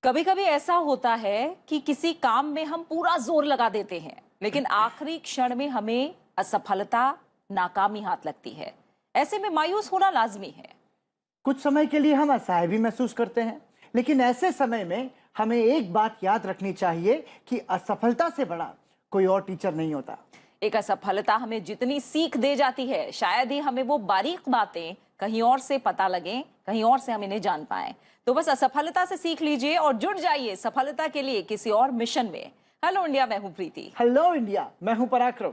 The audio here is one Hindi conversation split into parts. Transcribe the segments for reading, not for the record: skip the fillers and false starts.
कभी कभी ऐसा होता है कि किसी काम में हम पूरा जोर लगा देते हैं, लेकिन आखिरी क्षण में हमें असफलता, नाकामी हाथ लगती है। ऐसे में मायूस होना लाजमी है। कुछ समय के लिए हम असहाय भी महसूस करते हैं, लेकिन ऐसे समय में हमें एक बात याद रखनी चाहिए कि असफलता से बड़ा कोई और टीचर नहीं होता। एक असफलता हमें जितनी सीख दे जाती है, शायद ही हमें वो बारीक बातें कहीं और से पता लगे, कहीं और से हम इन्हें जान पाए। तो बस असफलता से सीख लीजिए और जुड़ जाइए सफलता के लिए किसी और मिशन में। हेलो इंडिया, मैं हूं प्रीति। हेलो इंडिया, मैं हूं पराक्रम।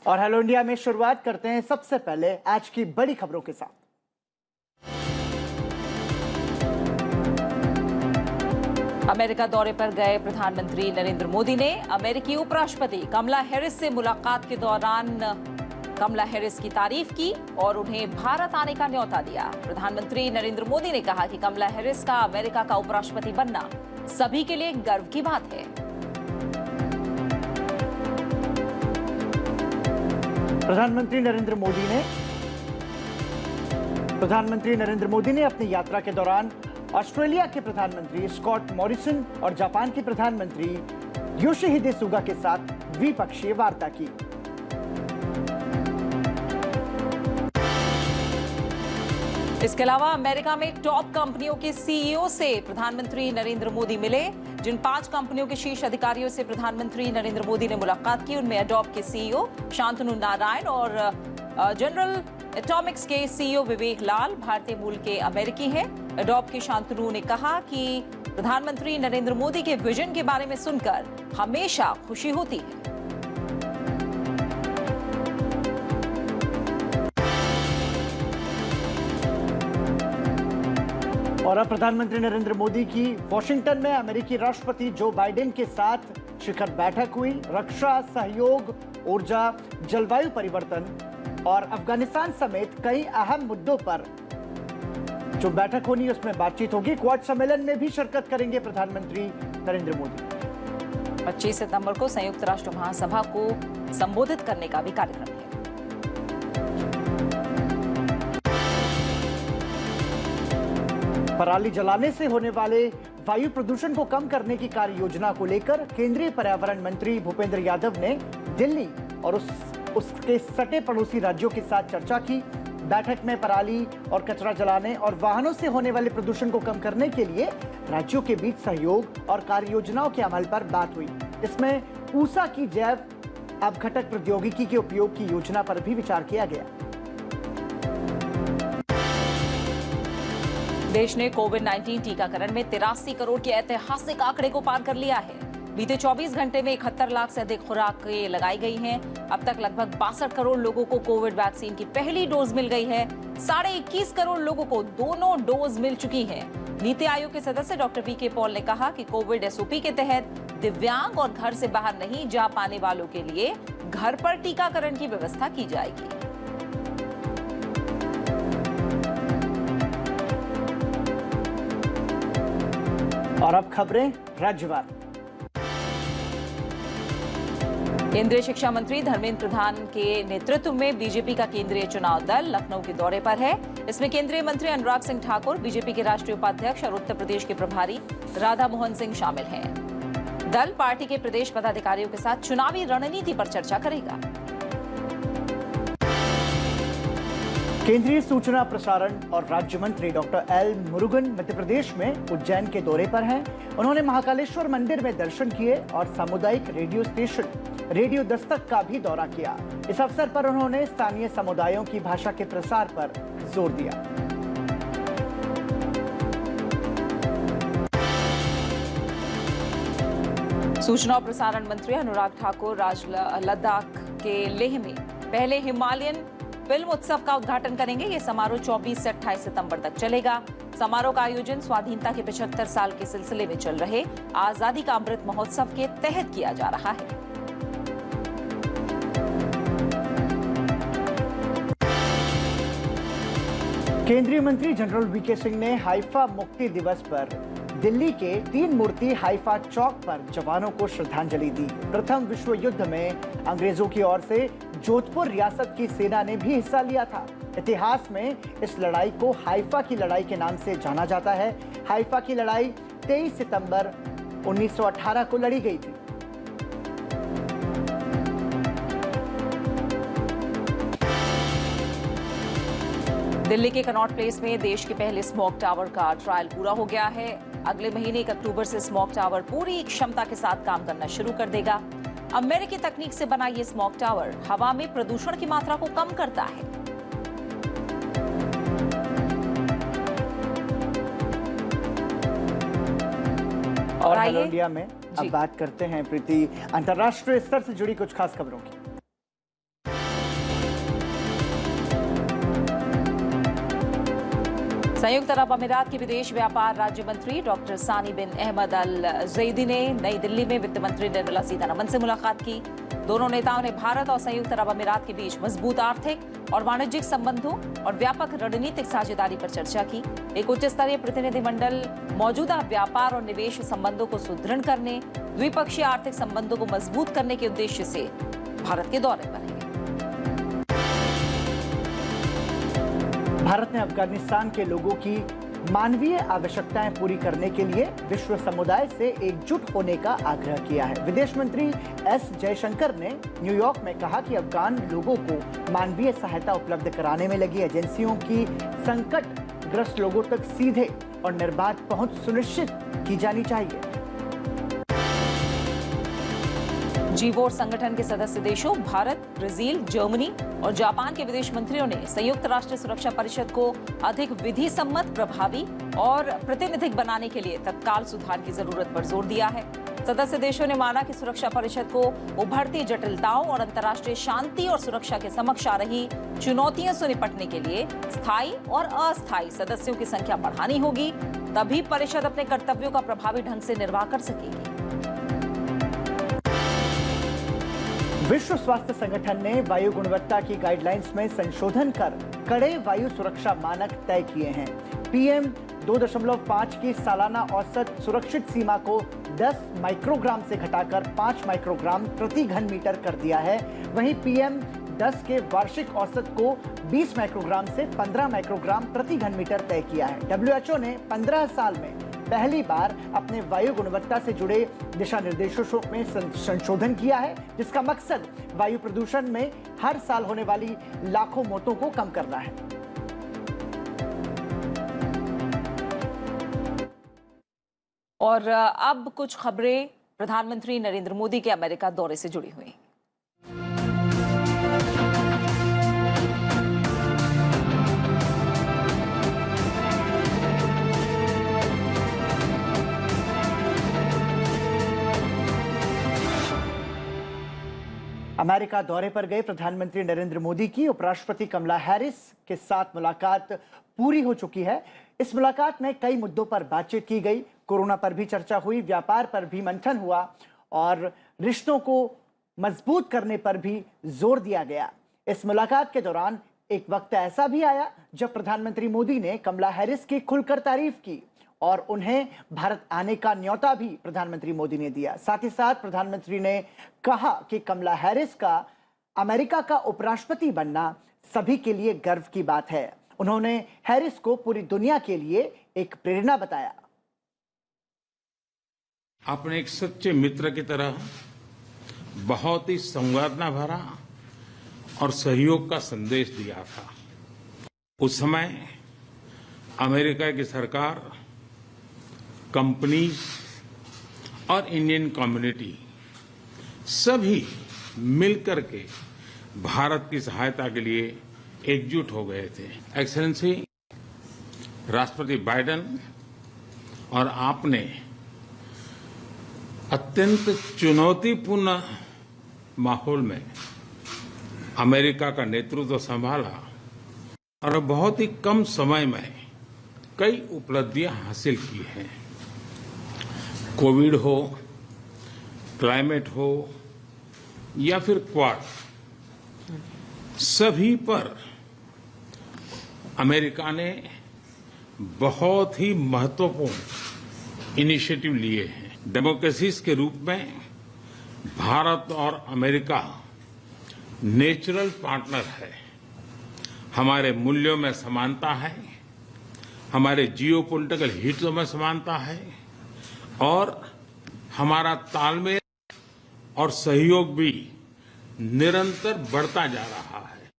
और हेलो इंडिया में शुरुआत करते हैं सबसे पहले आज की बड़ी खबरों के साथ। अमेरिका दौरे पर गए प्रधानमंत्री नरेंद्र मोदी ने अमेरिकी उपराष्ट्रपति कमला हैरिस से मुलाकात के दौरान कमला हैरिस की तारीफ की और उन्हें भारत आने का न्योता दिया। प्रधानमंत्री नरेंद्र मोदी ने कहा कि कमला हैरिस का अमेरिका का उपराष्ट्रपति बनना सभी के लिए गर्व की बात है। प्रधानमंत्री नरेंद्र मोदी ने अपनी यात्रा के दौरान ऑस्ट्रेलिया के प्रधानमंत्री स्कॉट मॉरिसन और जापान के प्रधानमंत्री योशिहिदे सुगा के साथ द्विपक्षीय वार्ता की। इसके अलावा अमेरिका में टॉप कंपनियों के सीईओ से प्रधानमंत्री नरेंद्र मोदी मिले। जिन 5 कंपनियों के शीर्ष अधिकारियों से प्रधानमंत्री नरेंद्र मोदी ने मुलाकात की, उनमें एडोब के सीईओ शांतनु नारायण और जनरल एटॉमिक्स के सीईओ विवेक लाल भारतीय मूल के अमेरिकी हैं। एडोब के शांतनु ने कहा कि प्रधानमंत्री नरेंद्र मोदी के विजन के बारे में सुनकर हमेशा खुशी होती है। और अब प्रधानमंत्री नरेंद्र मोदी की वॉशिंगटन में अमेरिकी राष्ट्रपति जो बाइडेन के साथ शिखर बैठक हुई। रक्षा सहयोग, ऊर्जा, जलवायु परिवर्तन और अफगानिस्तान समेत कई अहम मुद्दों पर जो बैठक होनी है उसमें बातचीत होगी। क्वाड सम्मेलन में भी शिरकत करेंगे प्रधानमंत्री नरेंद्र मोदी। 25 सितंबर को संयुक्त राष्ट्र महासभा को संबोधित करने का भी कार्यक्रम है। पराली जलाने से होने वाले वायु प्रदूषण को कम करने की कार्य योजना को लेकर केंद्रीय पर्यावरण मंत्री भूपेंद्र यादव ने दिल्ली और उसके सटे पड़ोसी राज्यों के साथ चर्चा की। बैठक में पराली और कचरा जलाने और वाहनों से होने वाले प्रदूषण को कम करने के लिए राज्यों के बीच सहयोग और कार्य योजनाओं के अमल पर बात हुई। इसमें पूसा की जैव अपघटक प्रौद्योगिकी के उपयोग की योजना पर भी विचार किया गया। देश ने कोविड-19 टीकाकरण में 83 करोड़ के ऐतिहासिक आंकड़े को पार कर लिया है। बीते 24 घंटे में 71 लाख से अधिक खुराकें लगाई गई हैं। अब तक लगभग 62 करोड़ लोगों को कोविड वैक्सीन की पहली डोज मिल गई है। 21.5 करोड़ लोगों को दोनों डोज मिल चुकी हैं। नीति आयोग के सदस्य डॉक्टर वी.के. पॉल ने कहा कि कोविड एसओपी के तहत दिव्यांग और घर से बाहर नहीं जा पाने वालों के लिए घर पर टीकाकरण की व्यवस्था की जाएगी। और अब खबरें राज्यवार। केंद्रीय शिक्षा मंत्री धर्मेंद्र प्रधान के नेतृत्व में बीजेपी का केंद्रीय चुनाव दल लखनऊ के दौरे पर है। इसमें केंद्रीय मंत्री अनुराग सिंह ठाकुर, बीजेपी के राष्ट्रीय उपाध्यक्ष और उत्तर प्रदेश के प्रभारी राधा मोहन सिंह शामिल हैं। दल पार्टी के प्रदेश पदाधिकारियों के साथ चुनावी रणनीति पर चर्चा करेगा। केंद्रीय सूचना प्रसारण और राज्य मंत्री डॉक्टर एल मुरुगन मध्य प्रदेश में उज्जैन के दौरे पर हैं। उन्होंने महाकालेश्वर मंदिर में दर्शन किए और सामुदायिक रेडियो स्टेशन रेडियो दस्तक का भी दौरा किया। इस अवसर पर उन्होंने स्थानीय समुदायों की भाषा के प्रसार पर जोर दिया। सूचना और प्रसारण मंत्री अनुराग ठाकुर आज लद्दाख के लेह में पहले हिमालयन फिल्म उत्सव का उद्घाटन करेंगे। ये समारोह 24 से 28 सितंबर तक चलेगा। समारोह का आयोजन स्वाधीनता के 75 साल के सिलसिले में चल रहे आजादी का अमृत महोत्सव के तहत किया जा रहा है। केंद्रीय मंत्री जनरल वी.के. सिंह ने हाइफा मुक्ति दिवस पर दिल्ली के 3 मूर्ति हाइफा चौक पर जवानों को श्रद्धांजलि दी। प्रथम विश्व युद्ध में अंग्रेजों की ओर से जोधपुर रियासत की सेना ने भी हिस्सा लिया था। इतिहास में इस लड़ाई को हाइफा की लड़ाई के नाम से जाना जाता है। हाइफा की लड़ाई 23 सितंबर 1918 को लड़ी गई थी। दिल्ली के कनॉट प्लेस में देश के पहले स्मोक टावर का ट्रायल पूरा हो गया है। अगले महीने 1 अक्टूबर से स्मोक टावर पूरी क्षमता के साथ काम करना शुरू कर देगा। अमेरिकी तकनीक से बना ये स्मोक टावर हवा में प्रदूषण की मात्रा को कम करता है। और हेलो इंडिया में अब बात करते हैं प्रीति अंतर्राष्ट्रीय स्तर से जुड़ी कुछ खास खबरों की। संयुक्त अरब अमीरात के विदेश व्यापार राज्य मंत्री डॉक्टर सानी बिन अहमद अल जैदी ने नई दिल्ली में वित्त मंत्री निर्मला सीतारमण से मुलाकात की। दोनों नेताओं ने भारत और संयुक्त अरब अमीरात के बीच मजबूत आर्थिक और वाणिज्यिक संबंधों और व्यापक रणनीतिक साझेदारी पर चर्चा की। एक उच्च स्तरीय प्रतिनिधिमंडल मौजूदा व्यापार और निवेश संबंधों को सुदृढ़ करने, द्विपक्षीय आर्थिक संबंधों को मजबूत करने के उद्देश्य से भारत के दौरे पर है। भारत ने अफगानिस्तान के लोगों की मानवीय आवश्यकताएं पूरी करने के लिए विश्व समुदाय से एकजुट होने का आग्रह किया है। विदेश मंत्री एस जयशंकर ने न्यूयॉर्क में कहा कि अफगान लोगों को मानवीय सहायता उपलब्ध कराने में लगी एजेंसियों की संकटग्रस्त लोगों तक सीधे और निर्बाध पहुंच सुनिश्चित की जानी चाहिए। G4 संगठन के सदस्य देशों भारत, ब्राजील, जर्मनी और जापान के विदेश मंत्रियों ने संयुक्त राष्ट्र सुरक्षा परिषद को अधिक विधि सम्मत, प्रभावी और प्रातिनिधिक बनाने के लिए तत्काल सुधार की जरूरत पर जोर दिया है। सदस्य देशों ने माना कि सुरक्षा परिषद को उभरती जटिलताओं और अंतर्राष्ट्रीय शांति और सुरक्षा के समक्ष आ रही चुनौतियों से निपटने के लिए स्थायी और अस्थायी सदस्यों की संख्या बढ़ानी होगी, तभी परिषद अपने कर्तव्यों का प्रभावी ढंग से निर्वाह कर सकेगी। विश्व स्वास्थ्य संगठन ने वायु गुणवत्ता की गाइडलाइंस में संशोधन कर कड़े वायु सुरक्षा मानक तय किए हैं। PM 2.5 की सालाना औसत सुरक्षित सीमा को 10 माइक्रोग्राम से घटाकर 5 माइक्रोग्राम प्रति घन मीटर कर दिया है। वहीं PM 10 के वार्षिक औसत को 20 माइक्रोग्राम से 15 माइक्रोग्राम प्रति घन मीटर तय किया है। WHO ने 15 साल में पहली बार अपने वायु गुणवत्ता से जुड़े दिशा निर्देशों में संशोधन किया है, जिसका मकसद वायु प्रदूषण में हर साल होने वाली लाखों मौतों को कम करना है। और अब कुछ खबरें प्रधानमंत्री नरेंद्र मोदी के अमेरिका दौरे से जुड़ी हुई। अमेरिका दौरे पर गए प्रधानमंत्री नरेंद्र मोदी की उपराष्ट्रपति कमला हैरिस के साथ मुलाकात पूरी हो चुकी है। इस मुलाकात में कई मुद्दों पर बातचीत की गई। कोरोना पर भी चर्चा हुई, व्यापार पर भी मंथन हुआ और रिश्तों को मजबूत करने पर भी जोर दिया गया। इस मुलाकात के दौरान एक वक्त ऐसा भी आया जब प्रधानमंत्री मोदी ने कमला हैरिस की खुलकर तारीफ की और उन्हें भारत आने का न्योता भी प्रधानमंत्री मोदी ने दिया। साथ ही साथ प्रधानमंत्री ने कहा कि कमला हैरिस का अमेरिका का उपराष्ट्रपति बनना सभी के लिए गर्व की बात है। उन्होंने हैरिस को पूरी दुनिया के लिए एक प्रेरणा बताया। आपने एक सच्चे मित्र की तरह बहुत ही संवेदना भरा और सहयोग का संदेश दिया था। उस समय अमेरिका की सरकार, कंपनीज और इंडियन कम्युनिटी सभी मिलकर के भारत की सहायता के लिए एकजुट हो गए थे। एक्सेलेंसी, राष्ट्रपति बाइडेन और आपने अत्यंत चुनौतीपूर्ण माहौल में अमेरिका का नेतृत्व संभाला और बहुत ही कम समय में कई उपलब्धियां हासिल की हैं। कोविड हो, क्लाइमेट हो या फिर क्वाड, सभी पर अमेरिका ने बहुत ही महत्वपूर्ण इनिशिएटिव लिए हैं। डेमोक्रेसीज के रूप में भारत और अमेरिका नेचुरल पार्टनर है। हमारे मूल्यों में समानता है, हमारे जियोपॉलिटिकल हितों में समानता है और हमारा तालमेल और सहयोग भी निरंतर बढ़ता जा रहा है।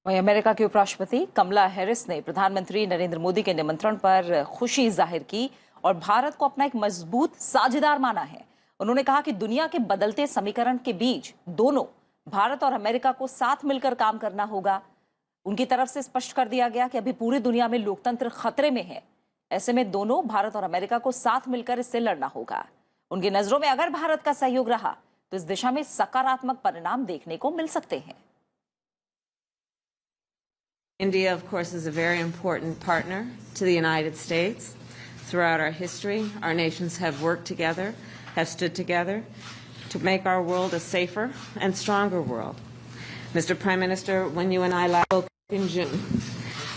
वहीं अमेरिका के उपराष्ट्रपति कमला हैरिस ने प्रधानमंत्री नरेंद्र मोदी के निमंत्रण पर खुशी जाहिर की और भारत को अपना एक मजबूत साझेदार माना है। उन्होंने कहा कि दुनिया के बदलते समीकरण के बीच दोनों भारत और अमेरिका को साथ मिलकर काम करना होगा। उनकी तरफ से स्पष्ट कर दिया गया कि अभी पूरी दुनिया में लोकतंत्र खतरे में है। ऐसे में दोनों भारत और अमेरिका को साथ मिलकर इससे लड़ना होगा। उनकी नजरों में अगर भारत का सहयोग रहा तो इस दिशा में सकारात्मक परिणाम देखने को मिल सकते हैं। India, of course, is a very important partner to the United States. Throughout our history, our nations have worked together, have stood together to make our world a safer and stronger world. Mr. Prime Minister, when you and I last spoke in June,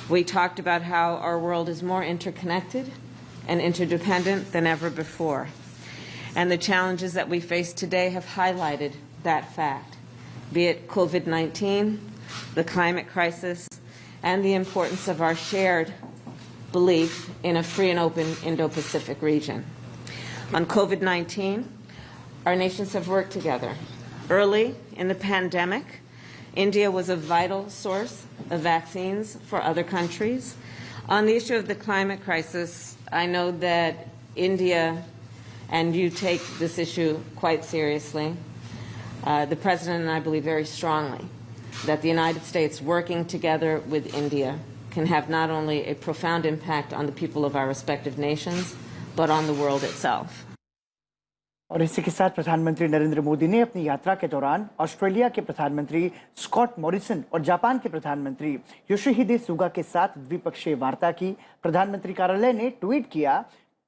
we talked about how our world is more interconnected and interdependent than ever before. And the challenges that we face today have highlighted that fact, be it COVID-19, the climate crisis, and the importance of our shared belief in a free and open Indo-Pacific region. On COVID-19, our nations have worked together. Early in the pandemic, India was a vital source of vaccines for other countries. On the issue of the climate crisis, I know that India and you take this issue quite seriously. The President and I believe very strongly that the United States working together with India can have not only a profound impact on the people of our respective nations, but on the world itself. और इसी के साथ प्रधानमंत्री नरेंद्र मोदी ने अपनी यात्रा के दौरान ऑस्ट्रेलिया के प्रधानमंत्री स्कॉट मॉरिसन और जापान के प्रधानमंत्री योशिहिदे सुगा के साथ द्विपक्षीय वार्ता की। प्रधानमंत्री कार्यालय ने ट्वीट किया,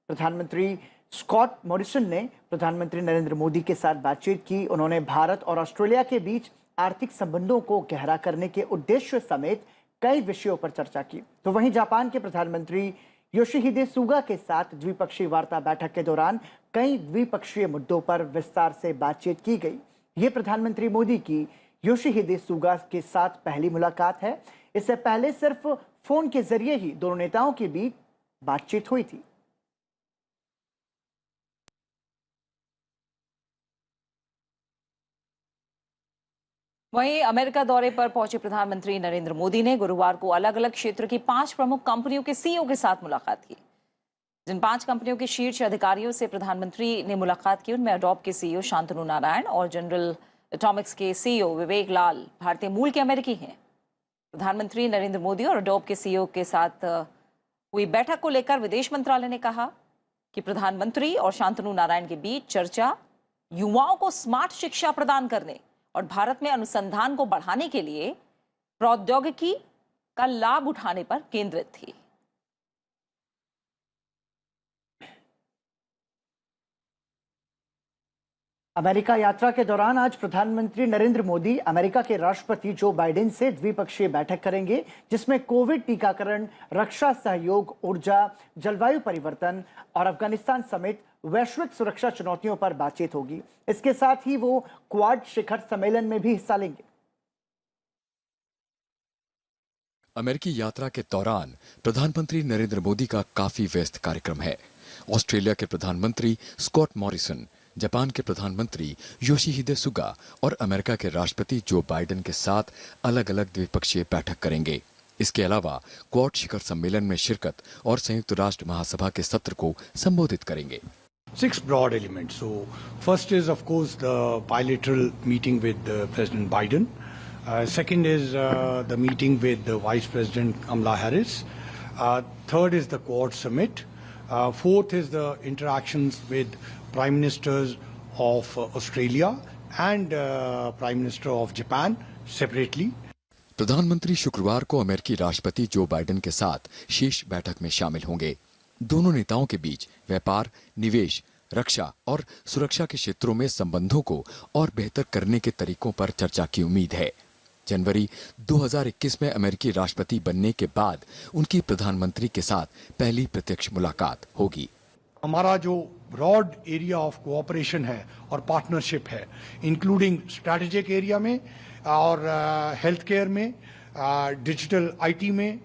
प्रधानमंत्री स्कॉट मॉरिसन ने प्रधानमंत्री नरेंद्र मोदी के साथ बातचीत की। उन्होंने भारत और ऑस्ट्रेलिया के बीच आर्थिक संबंधों को गहरा करने के उद्देश्य समेत कई विषयों पर चर्चा की। तो वहीं जापान के प्रधानमंत्री योशिहिदे सुगा के साथ द्विपक्षीय वार्ता बैठक के दौरान कई द्विपक्षीय मुद्दों पर विस्तार से बातचीत की गई। ये प्रधानमंत्री मोदी की योशिहिदे सुगा के साथ पहली मुलाकात है। इससे पहले सिर्फ फोन के जरिए ही दोनों नेताओं के बीच बातचीत हुई थी। वहीं अमेरिका दौरे पर पहुंचे प्रधानमंत्री नरेंद्र मोदी ने गुरुवार को अलग अलग क्षेत्र की 5 प्रमुख कंपनियों के सीईओ के साथ मुलाकात की। जिन 5 कंपनियों के शीर्ष अधिकारियों से प्रधानमंत्री ने मुलाकात की उनमें अडोब के सीईओ शांतनु नारायण और जनरल एटॉमिक्स के सीईओ विवेक लाल भारतीय मूल के अमेरिकी हैं। प्रधानमंत्री नरेंद्र मोदी और अडोब के सीईओ के साथ हुई बैठक को लेकर विदेश मंत्रालय ने कहा कि प्रधानमंत्री और शांतनु नारायण के बीच चर्चा युवाओं को स्मार्ट शिक्षा प्रदान करने और भारत में अनुसंधान को बढ़ाने के लिए प्रौद्योगिकी का लाभ उठाने पर केंद्रित थी। अमेरिका यात्रा के दौरान आज प्रधानमंत्री नरेंद्र मोदी अमेरिका के राष्ट्रपति जो बाइडेन से द्विपक्षीय बैठक करेंगे, जिसमें कोविड टीकाकरण, रक्षा सहयोग, ऊर्जा, जलवायु परिवर्तन और अफगानिस्तान समेत वैश्विक सुरक्षा चुनौतियों पर बातचीत होगी। इसके साथ ही वो क्वाड शिखर सम्मेलन में भी हिस्सा लेंगे। अमेरिकी यात्रा के दौरान प्रधानमंत्री नरेंद्र मोदी का काफी व्यस्त कार्यक्रम है। ऑस्ट्रेलिया के प्रधानमंत्री स्कॉट मॉरिसन, जापान के प्रधानमंत्री योशिहिदे सुगा और अमेरिका के राष्ट्रपति जो बाइडेन के साथ अलग अलग द्विपक्षीय बैठक करेंगे। इसके अलावा क्वाड शिखर सम्मेलन में शिरकत और संयुक्त राष्ट्र महासभा के सत्र को संबोधित करेंगे। 6 broad elements. So, first is, of course, the bilateral meeting with President Biden. Second is the meeting with the Vice President Kamala Harris. Third is the Quad Summit. Fourth is the interactions with Prime Ministers of Australia and Prime Minister of Japan separately. प्रधानमंत्री शुक्रवार को अमेरिकी राष्ट्रपति जो बाइडेन के साथ शीर्ष बैठक में शामिल होंगे। दोनों नेताओं के बीच व्यापार, निवेश, रक्षा और सुरक्षा के क्षेत्रों में संबंधों को और बेहतर करने के तरीकों पर चर्चा की उम्मीद है। जनवरी 2021 में अमेरिकी राष्ट्रपति बनने के बाद उनकी प्रधानमंत्री के साथ पहली प्रत्यक्ष मुलाकात होगी। हमारा जो ब्रॉड एरिया ऑफ कोऑपरेशन है और पार्टनरशिप है, इंक्लूडिंग स्ट्रैटेजिक एरिया में और हेल्थ केयर में, डिजिटल आईटी में,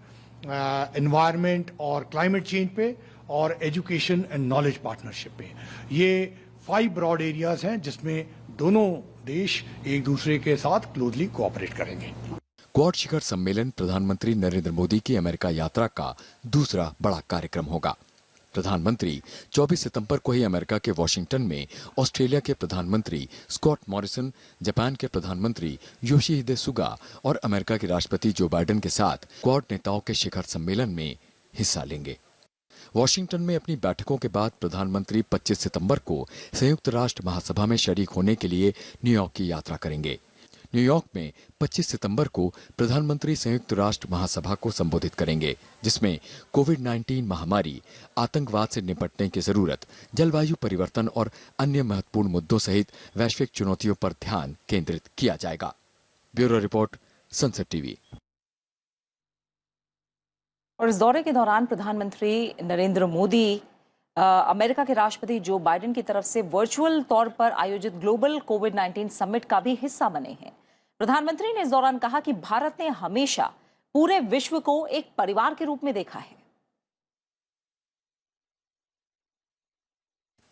एनवायरनमेंट और क्लाइमेट चेंज पे और एजुकेशन एंड नॉलेज पार्टनरशिप पे, ये 5 ब्रॉड एरियाज हैं जिसमें दोनों देश एक दूसरे के साथ क्लोजली कोऑपरेट करेंगे। क्वाड शिखर सम्मेलन प्रधानमंत्री नरेंद्र मोदी की अमेरिका यात्रा का दूसरा बड़ा कार्यक्रम होगा। प्रधानमंत्री 24 सितंबर को ही अमेरिका के वॉशिंगटन में ऑस्ट्रेलिया के प्रधानमंत्री स्कॉट मॉरिसन, जापान के प्रधानमंत्री योशिहिदे सुगा और अमेरिका के राष्ट्रपति जो बाइडेन के साथ क्वाड नेताओं के शिखर सम्मेलन में हिस्सा लेंगे। वॉशिंगटन में अपनी बैठकों के बाद प्रधानमंत्री 25 सितंबर को संयुक्त राष्ट्र महासभा में शरीक होने के लिए न्यूयॉर्क की यात्रा करेंगे। न्यूयॉर्क में 25 सितंबर को प्रधानमंत्री संयुक्त राष्ट्र महासभा को संबोधित करेंगे, जिसमें कोविड-19 महामारी, आतंकवाद से निपटने की जरूरत, जलवायु परिवर्तन और अन्य महत्वपूर्ण मुद्दों सहित वैश्विक चुनौतियों पर ध्यान केंद्रित किया जाएगा। ब्यूरो रिपोर्ट, संसद टीवी। और इस दौरे के दौरान प्रधानमंत्री नरेंद्र मोदी अमेरिका के राष्ट्रपति जो बाइडेन की तरफ से वर्चुअल तौर पर आयोजित ग्लोबल कोविड-19 समिट का भी हिस्सा बने हैं। प्रधानमंत्री ने इस दौरान कहा कि भारत ने हमेशा पूरे विश्व को एक परिवार के रूप में देखा है।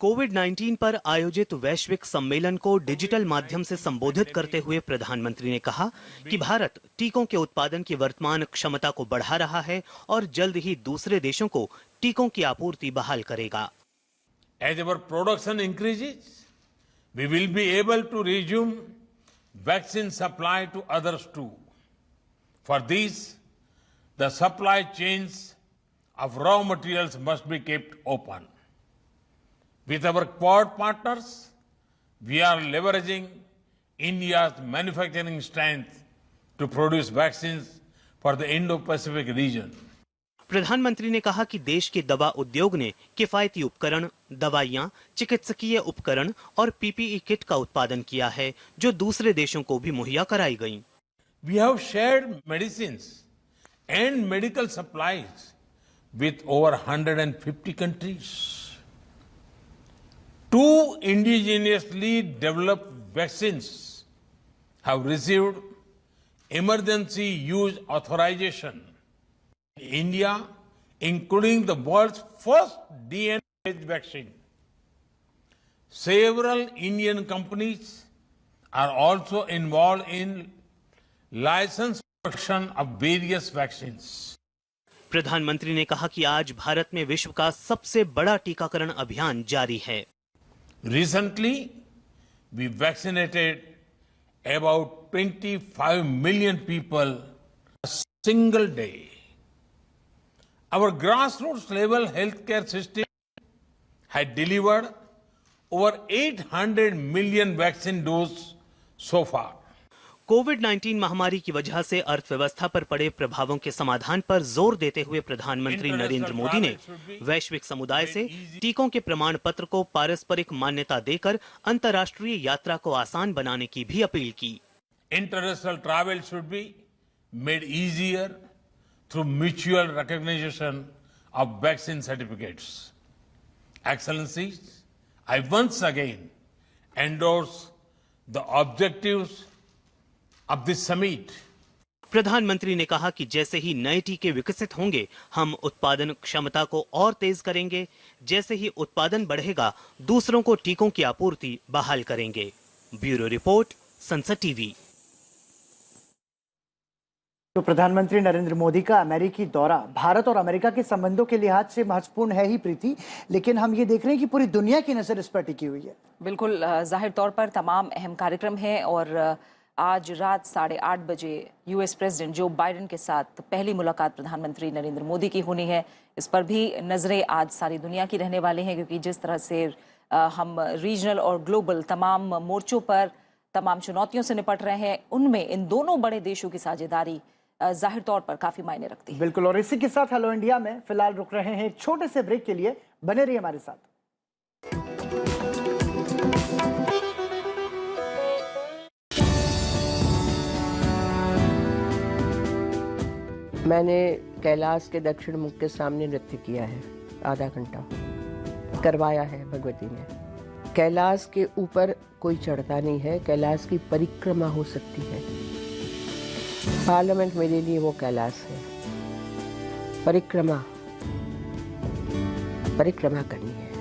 कोविड-19 पर आयोजित वैश्विक सम्मेलन को डिजिटल माध्यम से संबोधित करते हुए प्रधानमंत्री ने कहा कि भारत टीकों के उत्पादन की वर्तमान क्षमता को बढ़ा रहा है और जल्द ही दूसरे देशों को टीकों की आपूर्ति बहाल करेगा। As our production increases, we will be able to resume vaccine supply to others too. For this, the supply chains of raw materials must be kept open. With our Quad partners, we are leveraging India's manufacturing strength to produce vaccines for the Indo-Pacific region. प्रधानमंत्री ने कहा कि देश के दवा उद्योग ने किफायती उपकरण, दवाइयां, चिकित्सकीय उपकरण और पीपीई किट का उत्पादन किया है, जो दूसरे देशों को भी मुहैया कराई गई। We have shared medicines and medical supplies with over 150 countries. 2 indigenously developed vaccines have received emergency use authorization in India, including the world's first DNA-based vaccine. Several Indian companies are also involved in licensed production of various vaccines. प्रधानमंत्री ने कहा कि आज भारत में विश्व का सबसे बड़ा टीकाकरण अभियान जारी है। Recently, we vaccinated about 25 million people a single day. Our grassroots level healthcare system had delivered over 800 million vaccine doses so far. कोविड-19 महामारी की वजह से अर्थव्यवस्था पर पड़े प्रभावों के समाधान पर जोर देते हुए प्रधानमंत्री नरेंद्र मोदी ने वैश्विक समुदाय से टीकों के प्रमाण पत्र को पारस्परिक मान्यता देकर अंतर्राष्ट्रीय यात्रा को आसान बनाने की भी अपील की। International travel should be made easier through mutual recognition of vaccine certificates. Excellencies, I once again endorse the objectives of this summit. प्रधानमंत्री ने कहा कि जैसे ही नए टीके विकसित होंगे, हम उत्पादन क्षमता को और तेज करेंगे। जैसे ही उत्पादन बढ़ेगा, दूसरों को टीकों की आपूर्ति बहाल करेंगे। ब्यूरो रिपोर्ट, संसद टीवी। तो प्रधानमंत्री नरेंद्र मोदी का अमेरिकी दौरा भारत और अमेरिका के संबंधों के लिहाज से महत्वपूर्ण है ही प्रीति, लेकिन हम ये देख रहे हैं कि पूरी दुनिया की नजर इस पर टिकी हुई है। बिल्कुल, जाहिर तौर पर तमाम अहम कार्यक्रम हैं और आज रात 8:30 बजे यूएस प्रेसिडेंट जो बाइडेन के साथ पहली मुलाकात प्रधानमंत्री नरेंद्र मोदी की होनी है। इस पर भी नजरें आज सारी दुनिया की रहने वाले हैं, क्योंकि जिस तरह से हम रीजनल और ग्लोबल तमाम मोर्चों पर तमाम चुनौतियों से निपट रहे हैं, उनमें इन दोनों बड़े देशों की साझेदारी जाहिर तौर पर काफी मायने रखती है। बिल्कुल, और इसी के साथ हेलो इंडिया में फिलहाल रुक रहे हैं एक छोटे से ब्रेक के लिए। बने रहिए हमारे साथ। मैंने कैलाश के दक्षिण मुख के सामने नृत्य किया है, आधा घंटा करवाया है भगवती ने। कैलाश के ऊपर कोई चढ़ता नहीं है, कैलाश की परिक्रमा हो सकती है। पार्लियामेंट मेरे लिए वो कैलाश है। परिक्रमा करनी है।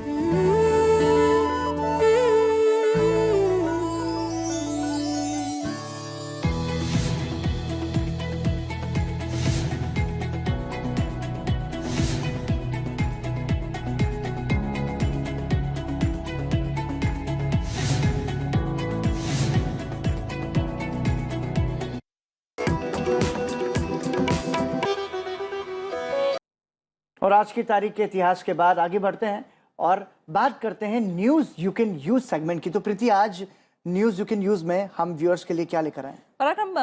और आज की तारीख के इतिहास के बाद आगे बढ़ते हैं और बात करते हैं news you can use segment की। तो प्रीति, आज न्यूज यू कैन यूज में हम व्यूअर्स के लिए क्या लेकर आए? पराक्रम,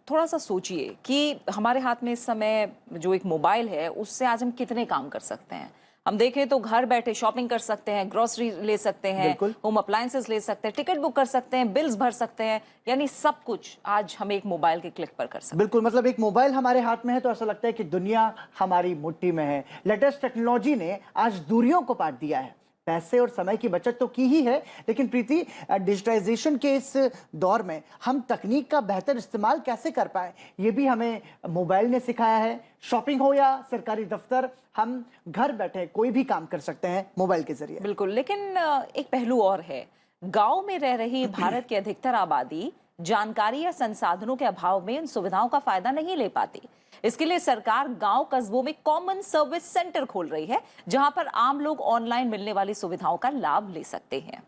थोड़ा सा सोचिए कि हमारे हाथ में इस समय जो एक मोबाइल है उससे आज हम कितने काम कर सकते हैं। हम देखें तो घर बैठे शॉपिंग कर सकते हैं, ग्रोसरी ले सकते हैं, होम अप्लायंसेस ले सकते हैं, टिकट बुक कर सकते हैं, बिल्स भर सकते हैं, यानी सब कुछ आज हम एक मोबाइल के क्लिक पर कर सकते हैं। बिल्कुल, मतलब एक मोबाइल हमारे हाथ में है तो ऐसा लगता है कि दुनिया हमारी मुट्ठी में है। लेटेस्ट टेक्नोलॉजी ने आज दूरियों को पाट दिया है। पैसे और समय की बचत तो की ही है, लेकिन प्रीति, डिजिटाइजेशन के इस दौर में हम तकनीक का बेहतर इस्तेमाल कैसे कर पाए, ये भी हमें मोबाइल ने सिखाया है। शॉपिंग हो या सरकारी दफ्तर, हम घर बैठे कोई भी काम कर सकते हैं मोबाइल के जरिए। बिल्कुल, लेकिन एक पहलू और है। गांव में रह रही भारत की अधिकतर आबादी जानकारी या संसाधनों के अभाव में इन सुविधाओं का फायदा नहीं ले पाती। इसके लिए सरकार गांव कस्बों में कॉमन सर्विस सेंटर खोल रही है, जहां पर आम लोग ऑनलाइन मिलने वाली सुविधाओं का लाभ ले सकते हैं।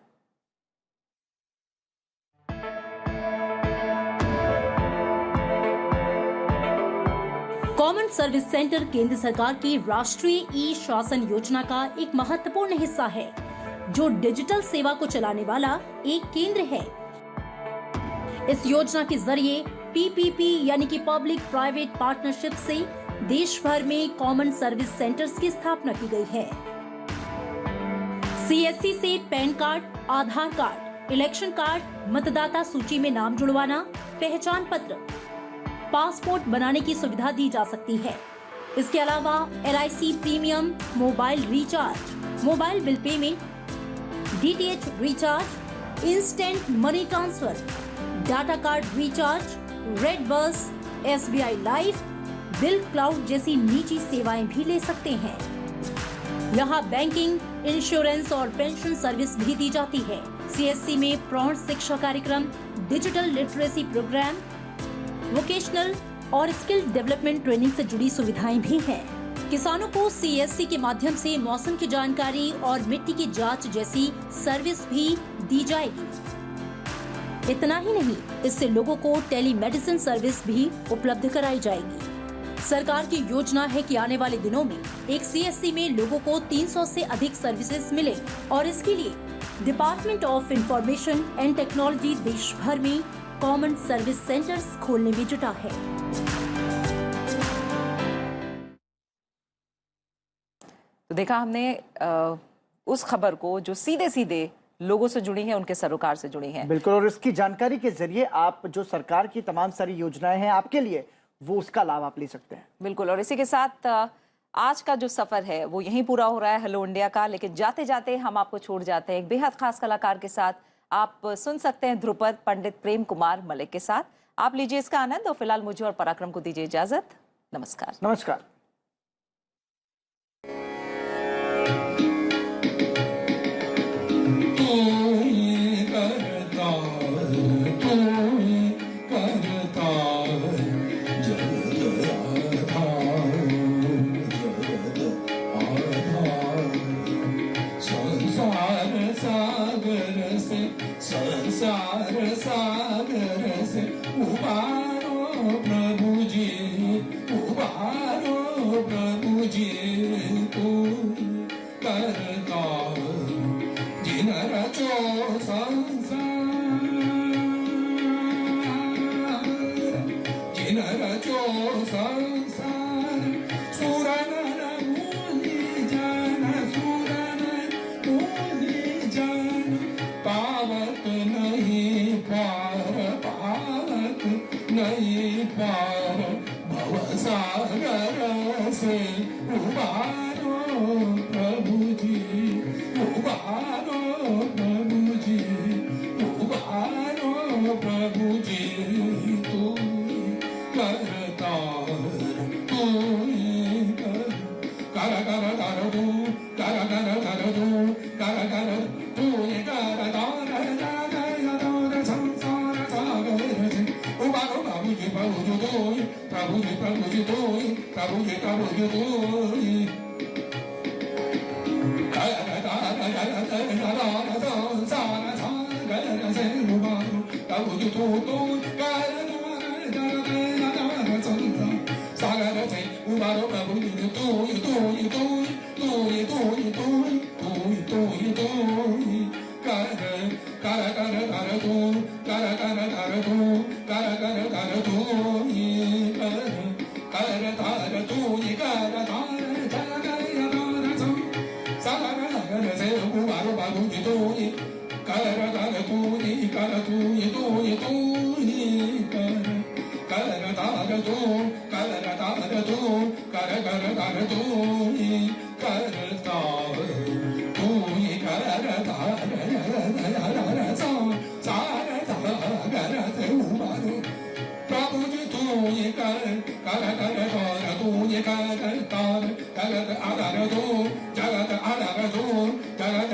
कॉमन सर्विस सेंटर केंद्र सरकार की राष्ट्रीय ई शासन योजना का एक महत्वपूर्ण हिस्सा है, जो डिजिटल सेवा को चलाने वाला एक केंद्र है। इस योजना के जरिए PPP यानी कि पब्लिक प्राइवेट पार्टनरशिप से देश भर में कॉमन सर्विस सेंटर्स की स्थापना की गई है। CSC से पैन कार्ड, आधार कार्ड, इलेक्शन कार्ड, मतदाता सूची में नाम जुड़वाना, पहचान पत्र, पासपोर्ट बनाने की सुविधा दी जा सकती है। इसके अलावा LIC premium, mobile recharge, mobile bill payment, DTH recharge, instant money transfer, data card recharge, red bus, SBI life, bill cloud जैसी निजी सेवाएं भी ले सकते हैं। यहाँ बैंकिंग, इंश्योरेंस और पेंशन सर्विस भी दी जाती है। CSC में प्रौढ़ शिक्षा कार्यक्रम, डिजिटल लिटरेसी प्रोग्राम, वोकेशनल और स्किल डेवलपमेंट ट्रेनिंग से जुड़ी सुविधाएं भी हैं। किसानों को CSC के माध्यम से मौसम की जानकारी और मिट्टी की जांच जैसी सर्विस भी दी जाएगी। इतना ही नहीं, इससे लोगों को टेलीमेडिसिन सर्विस भी उपलब्ध कराई जाएगी। सरकार की योजना है कि आने वाले दिनों में एक CSC में लोगों को 300 से अधिक सर्विसेज मिले और इसके लिए department of information and technology देश भर में कॉमन सर्विस सेंटर्स खोलने में जुटा है। तो देखा हमने उस खबर को जो सीधे सीधे लोगों से जुड़ी है, उनके सरोकार से जुड़ी है। बिल्कुल, और इसकी जानकारी के जरिए आप जो सरकार की तमाम सारी योजनाएं हैं आपके लिए, वो उसका लाभ आप ले सकते हैं। बिल्कुल, और इसी के साथ आज का जो सफर है वो यहीं पूरा हो रहा है हेलो इंडिया का। लेकिन जाते जाते हम आपको छोड़ जाते हैं एक बेहद खास कलाकार के साथ। आप सुन सकते हैं ध्रुपद पंडित प्रेम कुमार मलिक के साथ। आप लीजिए इसका आनंद और फिलहाल मुझे और पराक्रम को दीजिए इजाजत। नमस्कार। नमस्कार। संसार सागर से उबारो प्रभु जी, उबारो उबारो प्रभु जी उबारो प्रभु जी उबारो प्रभु जी तू करतार तू कर कर कर तू कर कर कर तू कर कर तू ये कर तार संसार सागर उबारो प्रभु जी तू प्रभु जी प्रभु जी तू प्रभु जी तू जगत